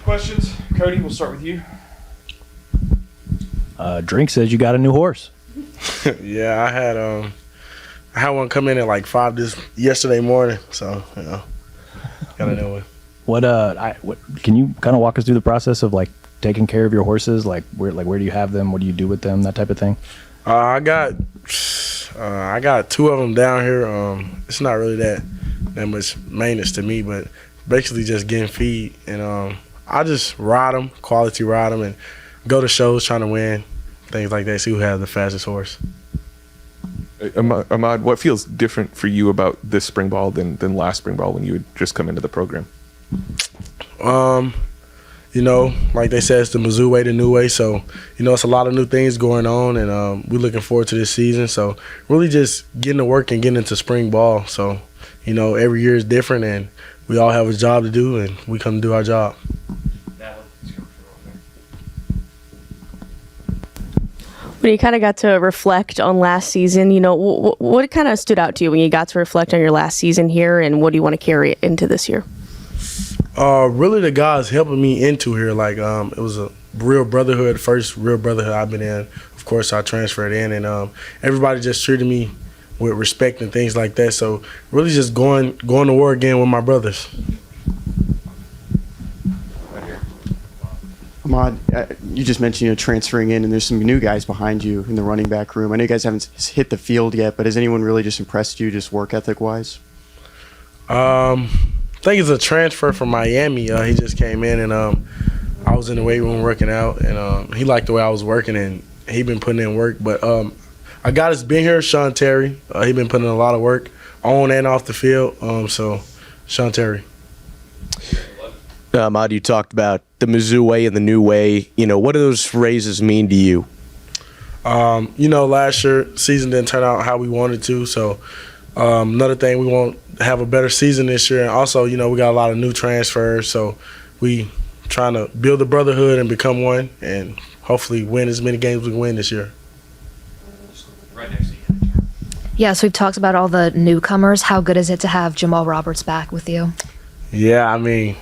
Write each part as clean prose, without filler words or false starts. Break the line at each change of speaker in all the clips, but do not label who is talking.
questions? Cody, we'll start with you.
Drink says you got a new horse.
Yeah, I had one come in at like 5 yesterday morning, so got a new one.
What can you kind of walk us through the process of like taking care of your horses? Like where do you have them? What do you do with them? That type of thing.
I got 2 of them down here. It's not really that much maintenance to me, but basically just getting feed, and I just ride them, quality ride them, and go to shows trying to win, things like that. See who has the fastest horse.
Ahmad, what feels different for you about this spring ball than last spring ball when you had just come into the program?
Like they said, it's the Mizzou way, the new way. So, it's a lot of new things going on, and we're looking forward to this season. So, really just getting to work and getting into spring ball. So, every year is different, and we all have a job to do, and we come to do our job.
When you kind of got to reflect on last season, what kind of stood out to you when you got to reflect on your last season here, and what do you want to carry into this year?
Really the guys helping me into here. Like, it was a real brotherhood, first real brotherhood I've been in. Of course, I transferred in, and everybody just treated me with respect and things like that. So really just going to war again with my brothers.
Ahmad, you just mentioned transferring in, and there's some new guys behind you in the running back room. I know you guys haven't hit the field yet, but has anyone really just impressed you, just work ethic wise?
I think it's a transfer from Miami. He just came in, and I was in the weight room working out, and he liked the way I was working, and he been putting in work. But a guy that's been here, Sean Terry. He been putting in a lot of work on and off the field. So Sean Terry.
Ahmad, you talked about the Mizzou way and the new way. What do those phrases mean to you?
Last year season didn't turn out how we wanted to. So another thing, we want to have a better season this year. And also, we got a lot of new transfers. So we trying to build a brotherhood and become one, and hopefully win as many games as we can win this year.
Right next to you.
Yeah, so we've talked about all the newcomers. How good is it to have Jamal Roberts back with you?
Yeah,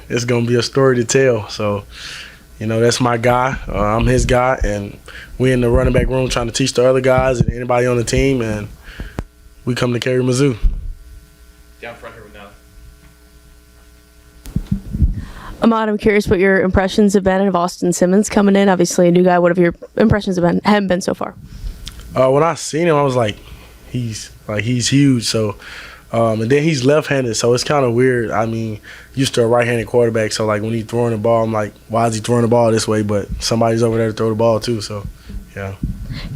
it's going to be a story to tell. So, that's my guy. I'm his guy, and we in the running back room trying to teach the other guys and anybody on the team, and we come to carry Mizzou.
Down front here with now.
Ahmad, I'm curious what your impressions have been of Austin Simmons coming in. Obviously a new guy. What have your impressions haven't been so far?
When I seen him, I was like, he's huge. So. And then he's left-handed, so it's kind of weird. Used to a right-handed quarterback, so like when he's throwing the ball, I'm like, why is he throwing the ball this way? But somebody's over there to throw the ball too, so yeah.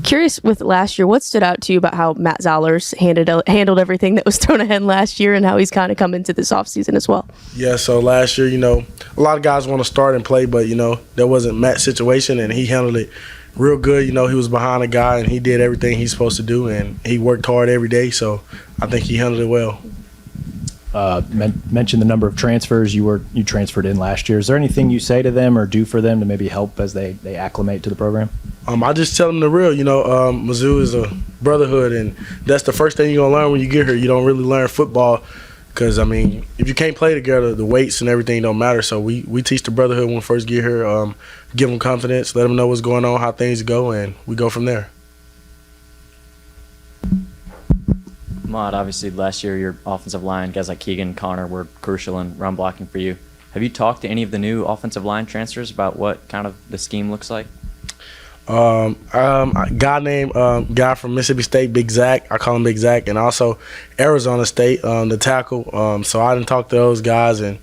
Curious with last year, what stood out to you about how Matt Zollers handled everything that was thrown ahead last year, and how he's kind of come into this offseason as well? Yeah, so last year, a lot of guys want to start and play, but that wasn't Matt's situation, and he handled it real good. He was behind a guy, and he did everything he's supposed to do, and he worked hard every day, so I think he handled it well.
Mentioned the number of transfers you transferred in last year. Is there anything you say to them or do for them to maybe help as they acclimate to the program?
I just tell them the real. Mizzou is a brotherhood, and that's the first thing you're going to learn when you get here. You don't really learn football because, if you can't play together, the weights and everything don't matter. So we teach the brotherhood when we first get here, give them confidence, let them know what's going on, how things go, and we go from there.
Ahmad, obviously last year your offensive line, guys like Keegan, Connor, were crucial in run blocking for you. Have you talked to any of the new offensive line transfers about what kind of the scheme looks like?
A guy from Mississippi State, Big Zach. I call him Big Zach, and also Arizona State, the tackle. So I didn't talk to those guys, and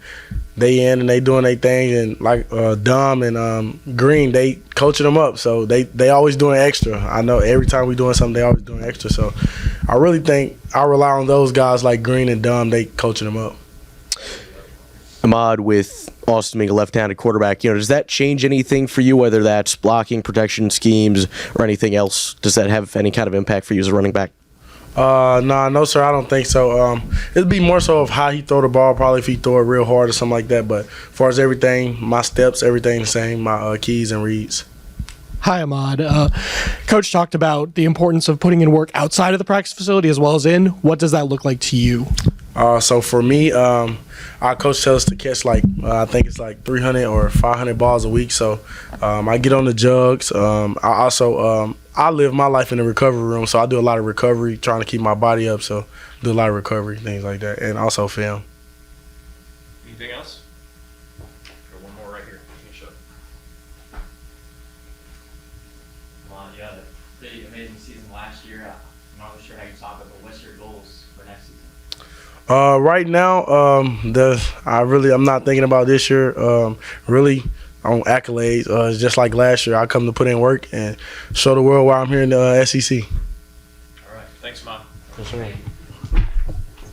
they doing their thing, and like Dom and Green, they coaching them up. So they always doing extra. I know every time we doing something, they always doing extra. So I really think I rely on those guys like Green and Dom. They coaching them up.
Ahmad, with Austin being a left-handed quarterback, does that change anything for you, whether that's blocking, protection schemes, or anything else? Does that have any kind of impact for you as a running back?
No, sir, I don't think so. It'd be more so of how he throw the ball, probably if he throw it real hard or something like that. But as far as everything, my steps, everything the same, my keys and reads.
Hi, Ahmad. Coach talked about the importance of putting in work outside of the practice facility as well as in. What does that look like to you?
So for me, our coach tells us to catch I think it's 300 or 500 balls a week. So I get on the jugs. I live my life in the recovery room, so I do a lot of recovery, trying to keep my body up. So do a lot of recovery, things like that, and also film.
Anything else? Got one more right here. Finish up.
Come on, you had a pretty amazing season last year. I'm not really sure how you top it, but what's your goals for next season?
Right now, I'm not thinking about this year. Really on accolades. It's just like last year. I come to put in work and show the world why I'm here in the SEC.
All right. Thanks, Ahmad.
For sure.